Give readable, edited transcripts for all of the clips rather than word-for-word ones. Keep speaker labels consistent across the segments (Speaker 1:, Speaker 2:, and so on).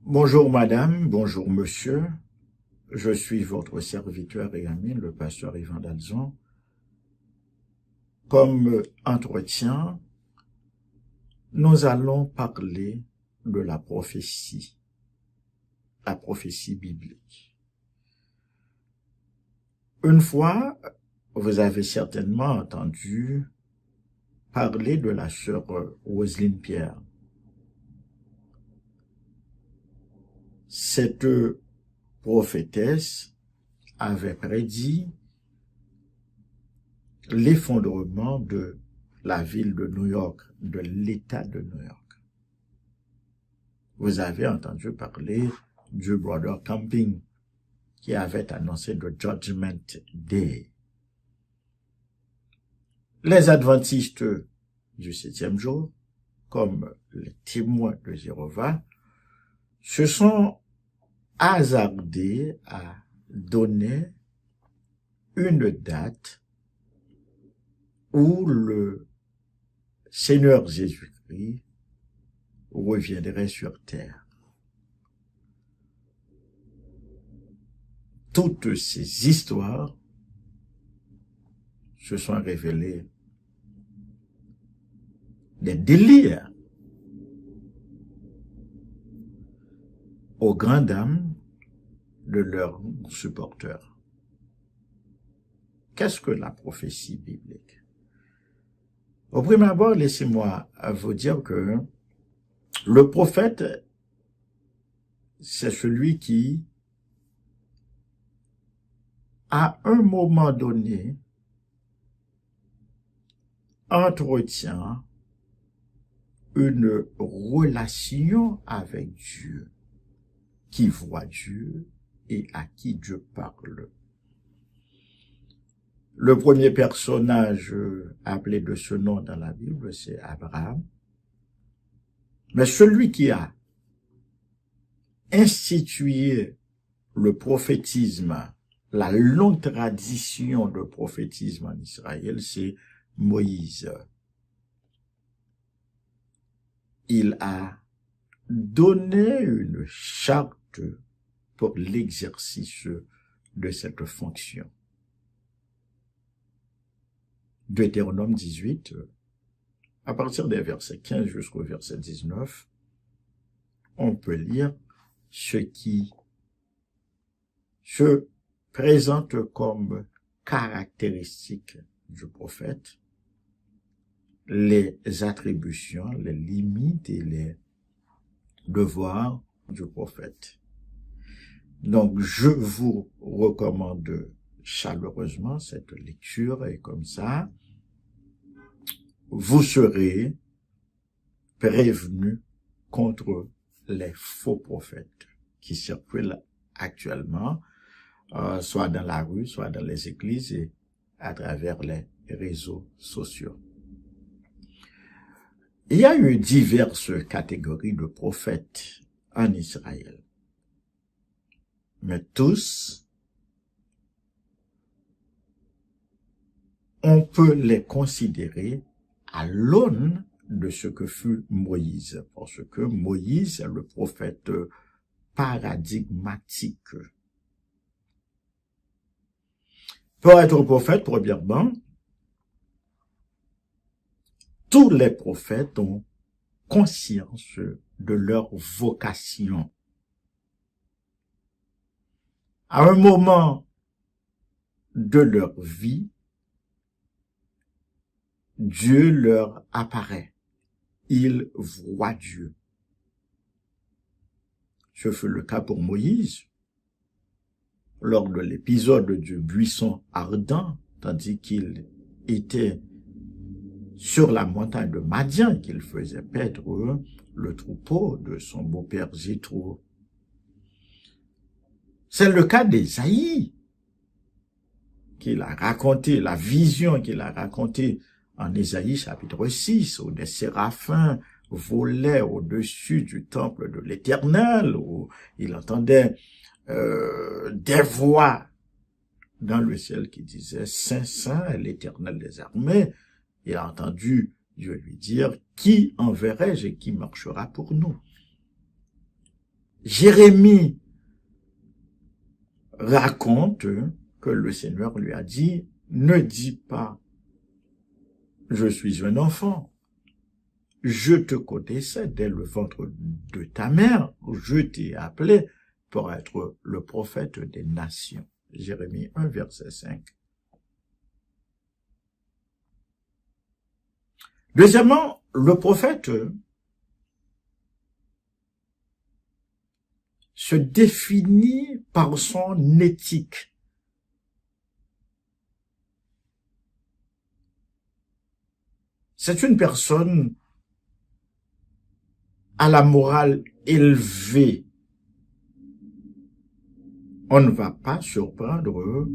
Speaker 1: Bonjour madame, bonjour monsieur, je suis votre serviteur et ami, le pasteur Yvan Dalzon. Comme entretien, nous allons parler de la prophétie biblique. Une fois, vous avez certainement entendu parler de la sœur Roselyne Pierre. Cette prophétesse avait prédit l'effondrement de la ville de New York, de l'État de New York. Vous avez entendu parler du Brother Camping qui avait annoncé le Judgment Day. Les adventistes du 7e jour, comme les témoins de Jéhovah, se sont hasardés à donner une date où le Seigneur Jésus-Christ reviendrait sur terre. Toutes ces histoires se sont révélées des délires aux grandes dames de leurs supporters. Qu'est-ce que la prophétie biblique? Au premier abord, laissez-moi vous dire que le prophète, c'est celui qui, à un moment donné, entretient une relation avec Dieu, qui voit Dieu et à qui Dieu parle. Le premier personnage appelé de ce nom dans la Bible, c'est Abraham. Mais celui qui a institué le prophétisme, la longue tradition de prophétisme en Israël, c'est Moïse. Il a donné une charte pour l'exercice de cette fonction. Deutéronome 18, à partir des versets 15 jusqu'au verset 19, on peut lire ce qui se présente comme caractéristique du prophète, les attributions, les limites et les devoirs du prophète. Donc, je vous recommande chaleureusement cette lecture et comme ça, vous serez prévenus contre les faux prophètes qui circulent actuellement, soit dans la rue, soit dans les églises et à travers les réseaux sociaux. Il y a eu diverses catégories de prophètes en Israël, mais tous, on peut les considérer à l'aune de ce que fut Moïse, parce que Moïse est le prophète paradigmatique. Pour être prophète, premièrement, tous les prophètes ont conscience de leur vocation. À un moment de leur vie, Dieu leur apparaît. Ils voient Dieu. Ce fut le cas pour Moïse, lors de l'épisode du buisson ardent, tandis qu'il était sur la montagne de Madian, qu'il faisait paître le troupeau de son beau-père Jéthro. C'est le cas d'Ésaïe, qu'il a raconté, la vision qu'il a racontée en Ésaïe chapitre 6, où des séraphins volaient au-dessus du temple de l'Éternel, où il entendait des voix dans le ciel qui disaient « Saint, Saint est l'Éternel des armées ». Il a entendu Dieu lui dire « Qui enverrai-je et qui marchera pour nous ?» Jérémie raconte que le Seigneur lui a dit, ne dis pas, je suis un enfant. Je te connaissais dès le ventre de ta mère. Je t'ai appelé pour être le prophète des nations. Jérémie 1, verset 5. Deuxièmement, le prophète se définit par son éthique. C'est une personne à la morale élevée. On ne va pas surprendre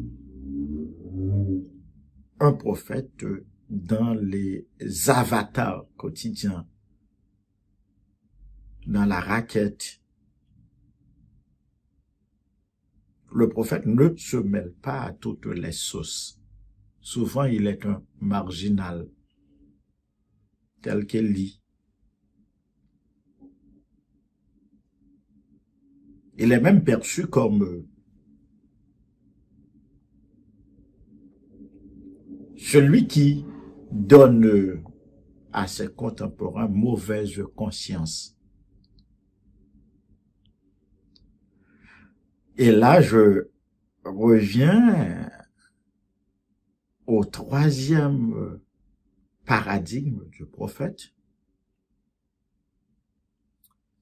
Speaker 1: un prophète dans les avatars quotidiens, dans la raquette. Le prophète ne se mêle pas à toutes les sauces. Souvent, il est un marginal, tel qu'Élie. Il est même perçu comme celui qui donne à ses contemporains mauvaise conscience. Et là, je reviens au troisième paradigme du prophète.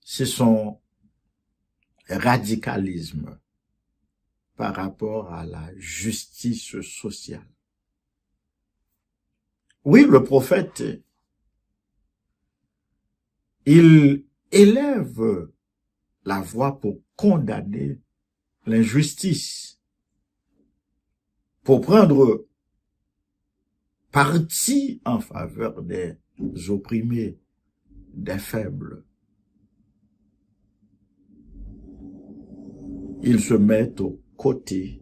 Speaker 1: C'est son radicalisme par rapport à la justice sociale. Oui, le prophète, il élève la voix pour condamner l'injustice, pour prendre parti en faveur des opprimés, des faibles. Il se met aux côtés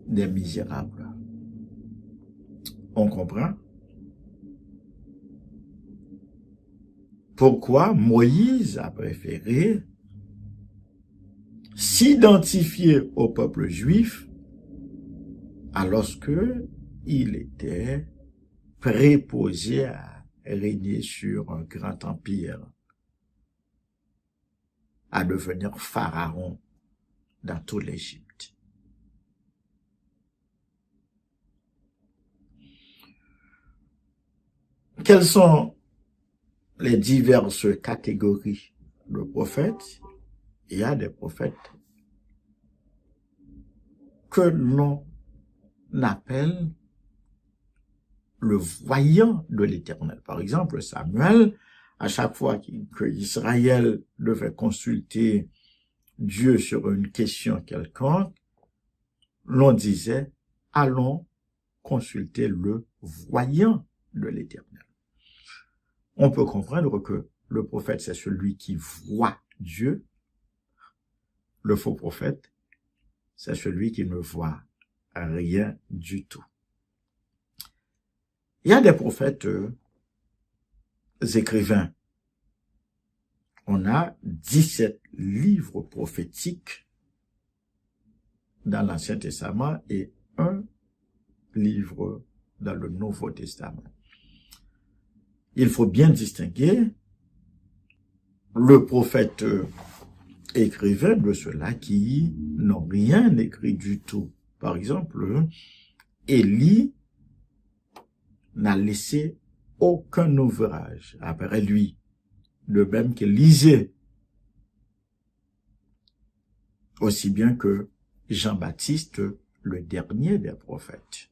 Speaker 1: des misérables. On comprend? Pourquoi Moïse a préféré s'identifier au peuple juif alors qu'il était préposé à régner sur un grand empire, à devenir pharaon dans toute l'Égypte. Quelles sont les diverses catégories de prophètes? Il y a des prophètes que l'on appelle le voyant de l'Éternel. Par exemple, Samuel, à chaque fois qu'Israël devait consulter Dieu sur une question quelconque, l'on disait, allons consulter le voyant de l'Éternel. On peut comprendre que le prophète, c'est celui qui voit Dieu. Le faux prophète, c'est celui qui ne voit rien du tout. Il y a des prophètes écrivains. On a 17 livres prophétiques dans l'Ancien Testament et un livre dans le Nouveau Testament. Il faut bien distinguer le prophète écrivain de ceux-là qui n'ont rien écrit du tout. Par exemple, Élie n'a laissé aucun ouvrage après lui, de même qu'Élisée, aussi bien que Jean-Baptiste, le dernier des prophètes.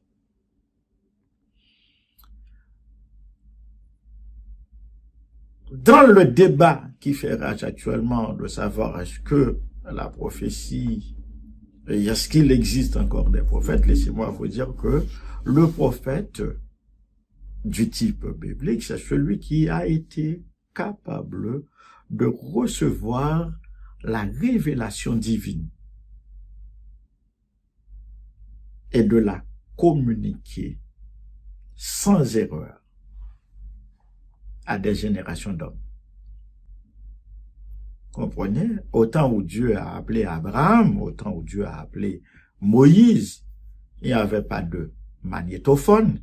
Speaker 1: Dans le débat qui fait rage actuellement de savoir est-ce que la prophétie, est-ce qu'il existe encore des prophètes, laissez-moi vous dire que le prophète du type biblique, c'est celui qui a été capable de recevoir la révélation divine et de la communiquer sans erreur à des générations d'hommes. Comprenez? Autant où Dieu a appelé Abraham, autant où Dieu a appelé Moïse, il n'y avait pas de magnétophone,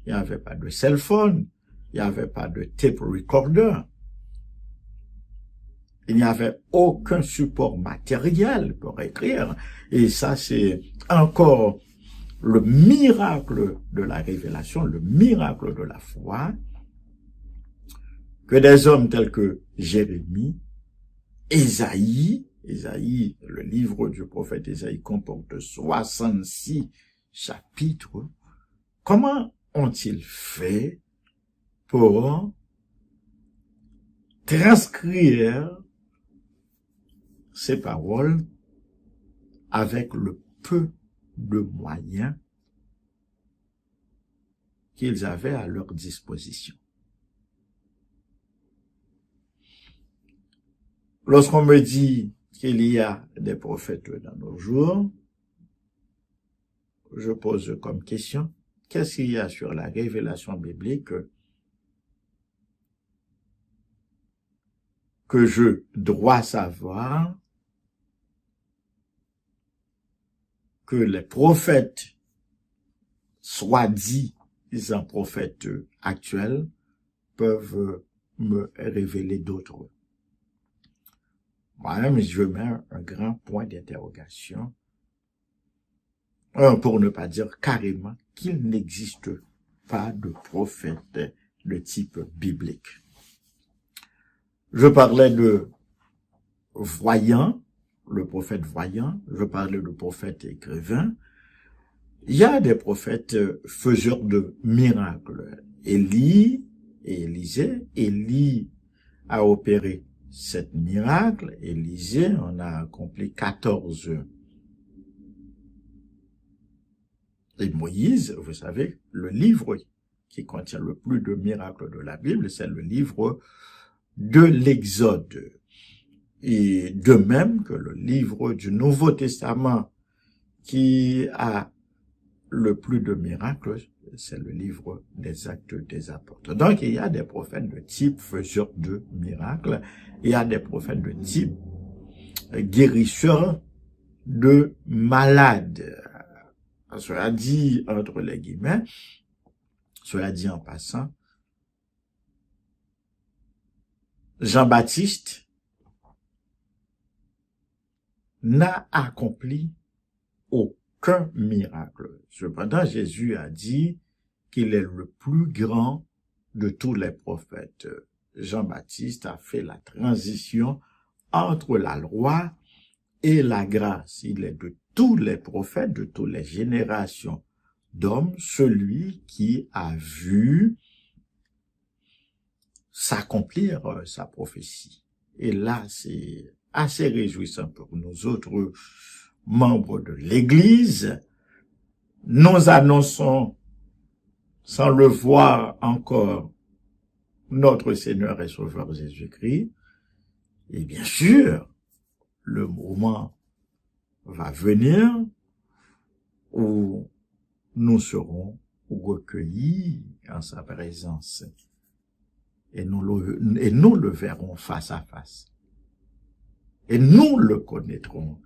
Speaker 1: il n'y avait pas de cell phone, il n'y avait pas de tape recorder. Il n'y avait aucun support matériel pour écrire. Et ça, c'est encore le miracle de la révélation, le miracle de la foi, que des hommes tels que Jérémie, Ésaïe, le livre du prophète Ésaïe comporte 66 chapitres. Comment ont-ils fait pour transcrire ces paroles avec le peu de moyens qu'ils avaient à leur disposition? Lorsqu'on me dit qu'il y a des prophètes dans nos jours, je pose comme question, qu'est-ce qu'il y a sur la révélation biblique que je dois savoir que les prophètes, soi-disant prophètes actuels, peuvent me révéler d'autres? Moi-même, je mets un grand point d'interrogation, pour ne pas dire carrément qu'il n'existe pas de prophète de type biblique. Je parlais de voyant, le prophète voyant, je parlais de prophète écrivain. Il y a des prophètes faiseurs de miracles. Élie et Élisée. Élie a opéré 7 miracles. Élisée en a accompli 14. Et Moïse, vous savez, le livre qui contient le plus de miracles de la Bible, c'est le livre de l'Exode. Et de même que le livre du Nouveau Testament qui a le plus de miracles, c'est le livre des Actes des Apôtres. Donc, il y a des prophètes de type faiseurs de miracles, il y a des prophètes de type guérisseurs de malades. Cela dit entre les guillemets, cela dit en passant, Jean-Baptiste n'a accompli aucun miracle. Cependant, Jésus a dit qu'il est le plus grand de tous les prophètes. Jean-Baptiste a fait la transition entre la loi et la grâce. Il est de tous les prophètes, de toutes les générations d'hommes, celui qui a vu s'accomplir sa prophétie. Et là, c'est assez réjouissant pour nous autres membres de l'Église. Nous annonçons, sans le voir encore, notre Seigneur et Sauveur Jésus-Christ. Et bien sûr, le moment va venir où nous serons recueillis en sa présence et nous le verrons face à face. Et nous le connaîtrons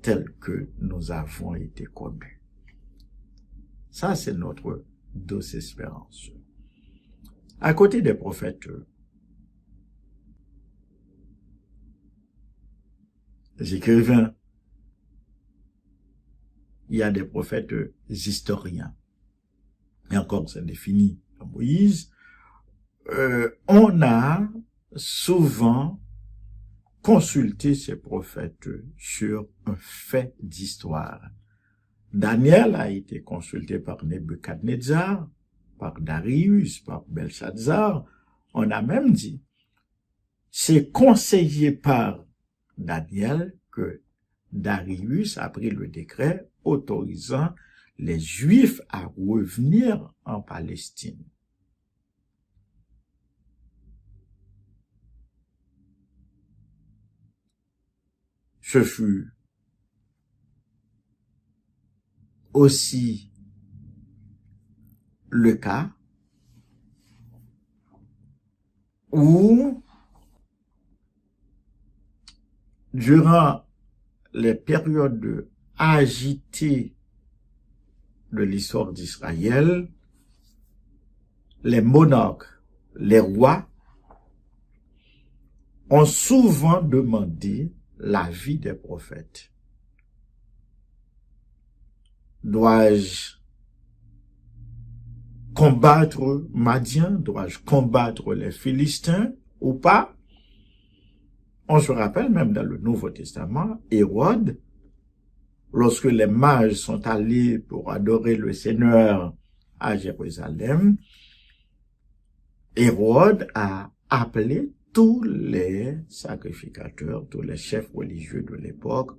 Speaker 1: tel que nous avons été connus. Ça, c'est notre douce espérance. À côté des prophètes, les écrivains, il y a des prophètes historiens. Et encore, c'est défini par Moïse. On a souvent consulté ces prophètes sur un fait d'histoire. Daniel a été consulté par Nebuchadnezzar, par Darius, par Belshazzar. On a même dit, c'est conseillé par Daniel que Darius a pris le décret autorisant les Juifs à revenir en Palestine. Ce fut aussi le cas où durant les périodes agitées de l'histoire d'Israël, les monarques, les rois, ont souvent demandé l'avis des prophètes. Dois-je combattre Madian? Dois-je combattre les Philistins ou pas? On se rappelle même dans le Nouveau Testament, Hérode, lorsque les mages sont allés pour adorer le Seigneur à Jérusalem, Hérode a appelé tous les sacrificateurs, tous les chefs religieux de l'époque,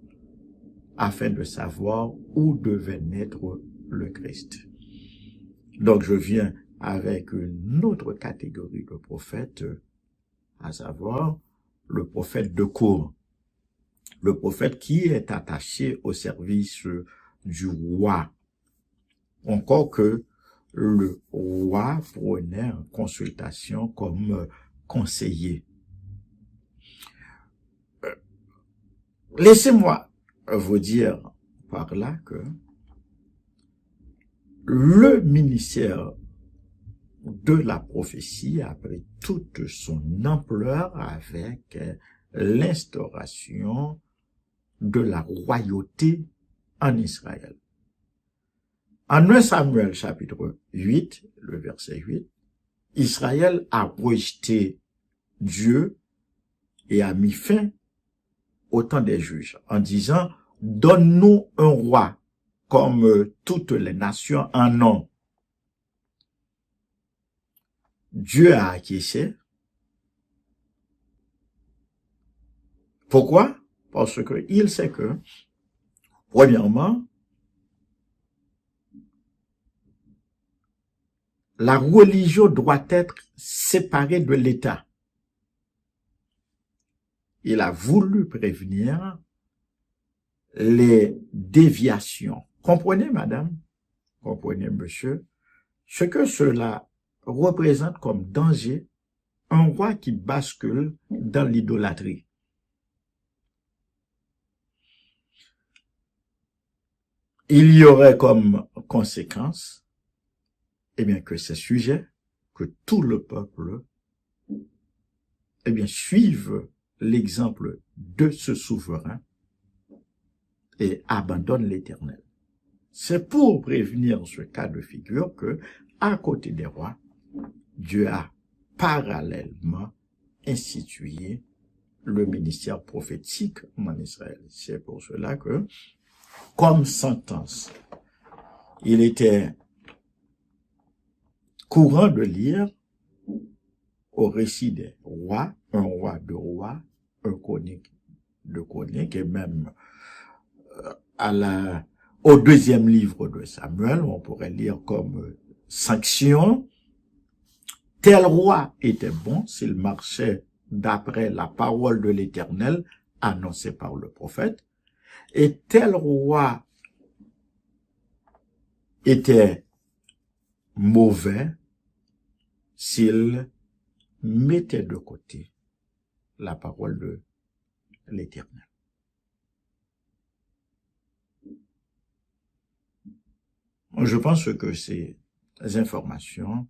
Speaker 1: afin de savoir où devait naître le Christ. Donc je viens avec une autre catégorie de prophètes, à savoir le prophète de cour, le prophète qui est attaché au service du roi. Encore que le roi prenait en consultation comme conseiller. Laissez-moi vous dire par là que le ministère de la prophétie a pris toute son ampleur avec l'instauration de la royauté en Israël. En 1 Samuel chapitre 8, le verset 8, Israël a rejeté Dieu et a mis fin au temps des juges en disant « Donne-nous un roi comme toutes les nations en ont. » Dieu a acquiescé. Pourquoi? Parce que il sait que, premièrement, la religion doit être séparée de l'État. Il a voulu prévenir les déviations. Comprenez, madame? Comprenez, monsieur? Ce que cela représente comme danger, un roi qui bascule dans l'idolâtrie. Il y aurait comme conséquence, eh bien, que ces sujets, que tout le peuple, eh bien, suive l'exemple de ce souverain et abandonne l'Éternel. C'est pour prévenir ce cas de figure que, à côté des rois, Dieu a parallèlement institué le ministère prophétique en Israël. C'est pour cela que, comme sentence, il était courant de lire au récit des rois, un roi de rois, un chronique de chronique, et même au deuxième livre de Samuel, on pourrait lire comme sanction, tel roi était bon s'il marchait d'après la parole de l'Éternel annoncée par le prophète, et tel roi était mauvais s'il mettait de côté la parole de l'Éternel. Je pense que ces informations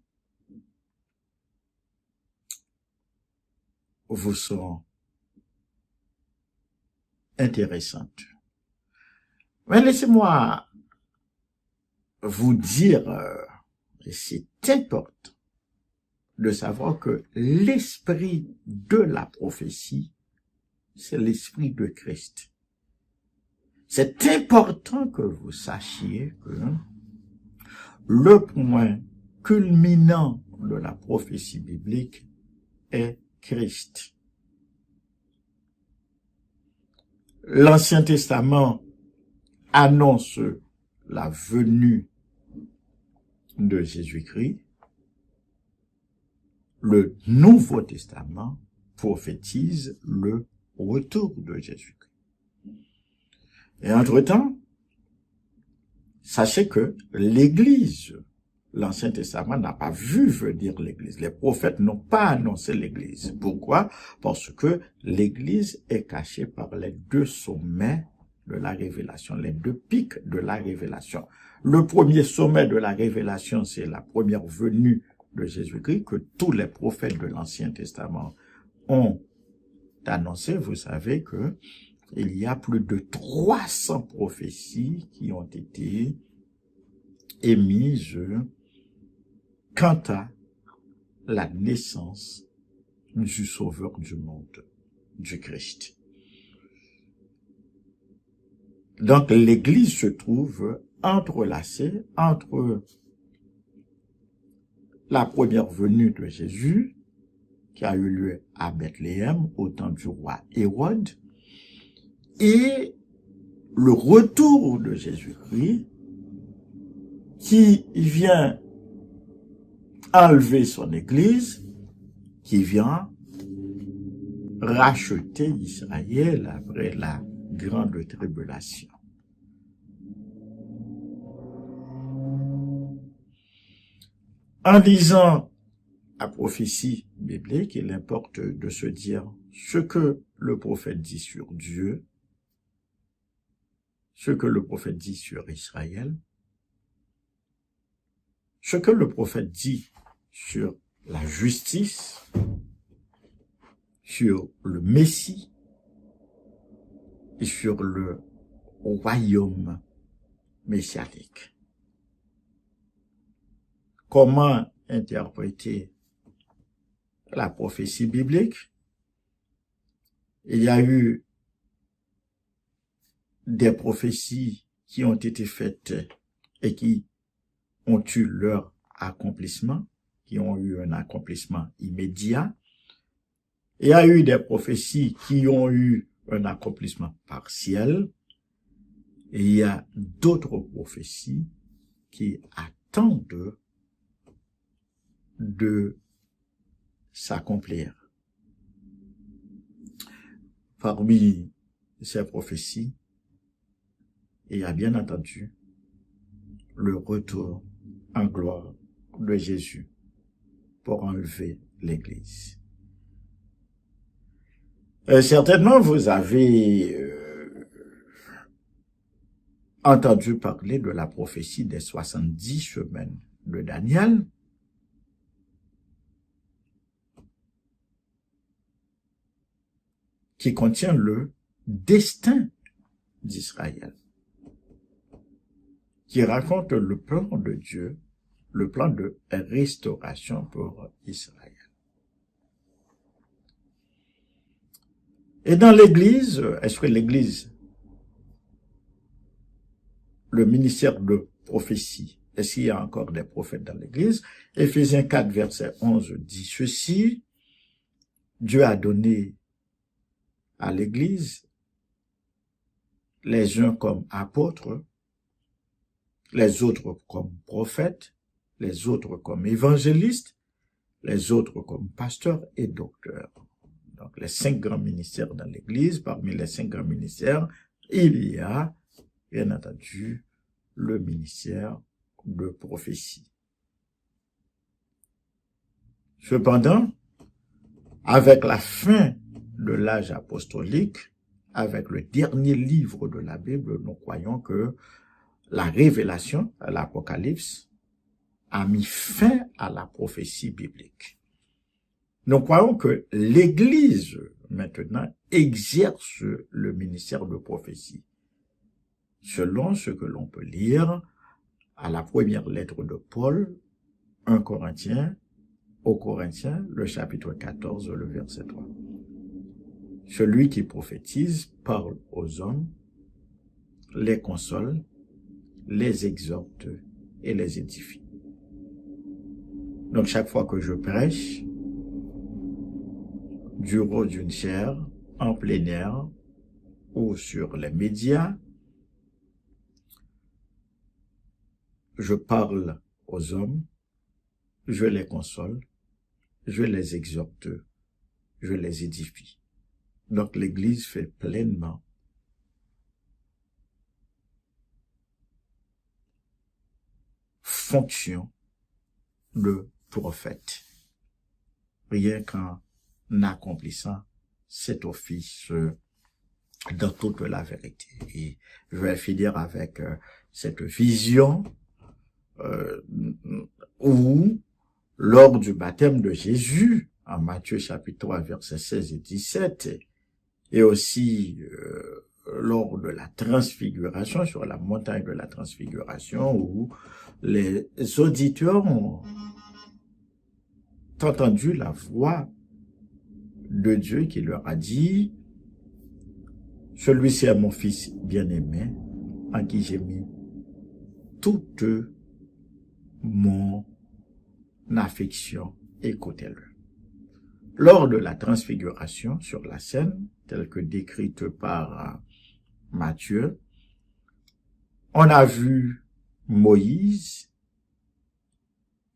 Speaker 1: vous sont intéressantes. Mais laissez-moi vous dire, c'est important de savoir que l'esprit de la prophétie, c'est l'esprit de Christ. C'est important que vous sachiez que le point culminant de la prophétie biblique est Christ. L'Ancien Testament annonce la venue de Jésus-Christ. Le Nouveau Testament prophétise le retour de Jésus-Christ. Et entre-temps, sachez que l'Église l'Ancien Testament n'a pas vu venir l'Église. Les prophètes n'ont pas annoncé l'Église. Pourquoi? Parce que l'Église est cachée par les deux sommets de la révélation, les deux pics de la révélation. Le premier sommet de la révélation, c'est la première venue de Jésus-Christ que tous les prophètes de l'Ancien Testament ont annoncé. Vous savez que il y a plus de 300 prophéties qui ont été émises quant à la naissance du Sauveur du monde, du Christ. Donc l'Église se trouve entrelacée entre la première venue de Jésus, qui a eu lieu à Bethléem au temps du roi Hérode, et le retour de Jésus-Christ, qui vient enlever son Église, qui vient racheter Israël après la grande tribulation. En lisant la prophétie biblique, il importe de se dire ce que le prophète dit sur Dieu, ce que le prophète dit sur Israël, ce que le prophète dit sur la justice, sur le Messie et sur le royaume messianique. Comment interpréter la prophétie biblique? Il y a eu des prophéties qui ont été faites et qui ont eu leur accomplissement, qui ont eu un accomplissement immédiat. Il y a eu des prophéties qui ont eu un accomplissement partiel. Et il y a d'autres prophéties qui attendent de s'accomplir. Parmi ces prophéties, il y a bien entendu le retour en gloire de Jésus pour enlever l'Église. Certainement, vous avez entendu parler de la prophétie des 70 semaines de Daniel. Qui contient le destin d'Israël, qui raconte le plan de Dieu, le plan de restauration pour Israël. Et dans l'Église, est-ce que l'Église, le ministère de prophétie, est-ce qu'il y a encore des prophètes dans l'Église? Éphésiens 4, verset 11 dit ceci: Dieu a donné à l'Église les uns comme apôtres, les autres comme prophètes, les autres comme évangélistes, les autres comme pasteurs et docteurs. Donc les 5 grands ministères dans l'Église. Parmi les 5 grands ministères, il y a bien entendu le ministère de prophétie. Cependant, avec la fin de l'âge apostolique, avec le dernier livre de la Bible, nous croyons que la révélation, l'Apocalypse, a mis fin à la prophétie biblique. Nous croyons que l'Église, maintenant, exerce le ministère de prophétie, selon ce que l'on peut lire à la première lettre de Paul, 1 Corinthiens, aux Corinthiens, le chapitre 14, le verset 3. Celui qui prophétise parle aux hommes, les console, les exhorte et les édifie. Donc chaque fois que je prêche, du haut d'une chaire, en plein air ou sur les médias, je parle aux hommes, je les console, je les exhorte, je les édifie. Donc l'Église fait pleinement fonction de prophète, rien qu'en accomplissant cet office dans toute la vérité. Et je vais finir avec cette vision où, lors du baptême de Jésus, en Matthieu chapitre 3, versets 16 et 17, et aussi lors de la transfiguration, sur la montagne de la transfiguration, où les auditeurs ont entendu la voix de Dieu qui leur a dit: celui-ci est mon fils bien-aimé, en qui j'ai mis toute mon affection, écoutez-le. Lors de la transfiguration sur la scène, telle que décrite par Matthieu, on a vu Moïse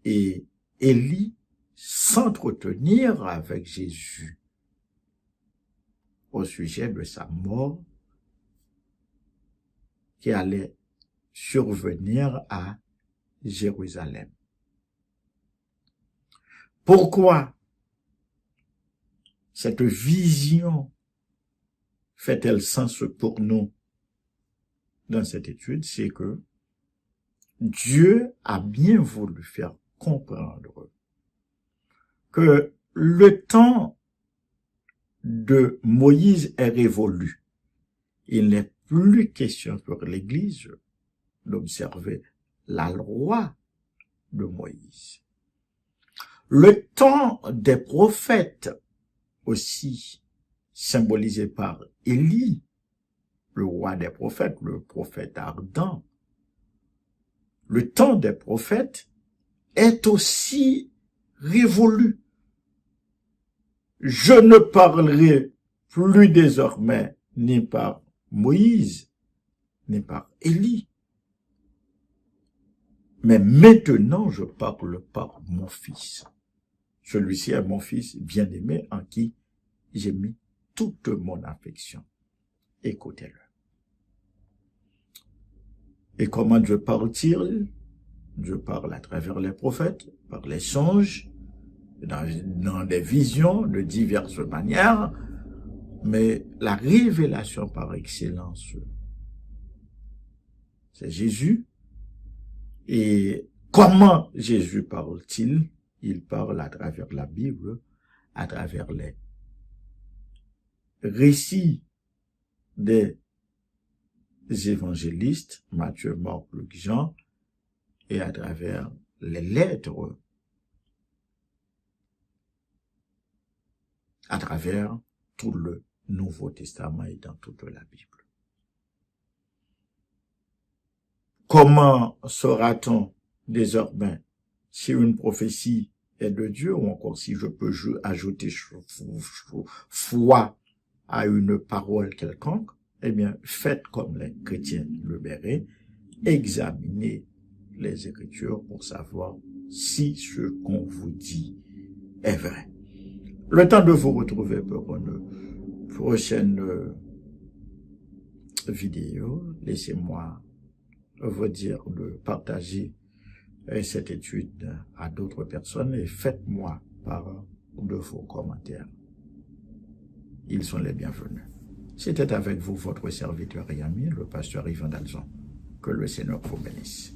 Speaker 1: et Élie s'entretenir avec Jésus au sujet de sa mort qui allait survenir à Jérusalem. Pourquoi cette vision fait-elle sens pour nous dans cette étude? C'est que Dieu a bien voulu faire comprendre que le temps de Moïse est révolu. Il n'est plus question pour l'Église d'observer la loi de Moïse. Le temps des prophètes, aussi symbolisé par Élie, le roi des prophètes, le prophète ardent, le temps des prophètes est aussi révolu. Je ne parlerai plus désormais ni par Moïse, ni par Élie, mais maintenant je parle par mon fils. Celui-ci est mon fils bien-aimé en qui j'ai mis toute mon affection. Écoutez-le. Et comment Dieu parle-t-il? Dieu parle à travers les prophètes, par les songes, dans des visions de diverses manières, mais la révélation par excellence, c'est Jésus. Et comment Jésus parle-t-il? Il parle à travers la Bible, à travers les récits des évangélistes, Matthieu, Marc, Luc, Jean, et à travers les lettres, à travers tout le Nouveau Testament et dans toute la Bible. Comment saura-t-on désormais si une prophétie est de Dieu, ou encore si je peux ajouter foi à une parole quelconque? Eh bien, faites comme les chrétiens le verraient, examinez les Écritures pour savoir si ce qu'on vous dit est vrai. Le temps de vous retrouver pour une prochaine vidéo. Laissez-moi vous dire de partager cette étude à d'autres personnes et faites-moi part de vos commentaires. Ils sont les bienvenus. C'était avec vous votre serviteur et ami, le pasteur Yvan Dalzon. Que le Seigneur vous bénisse.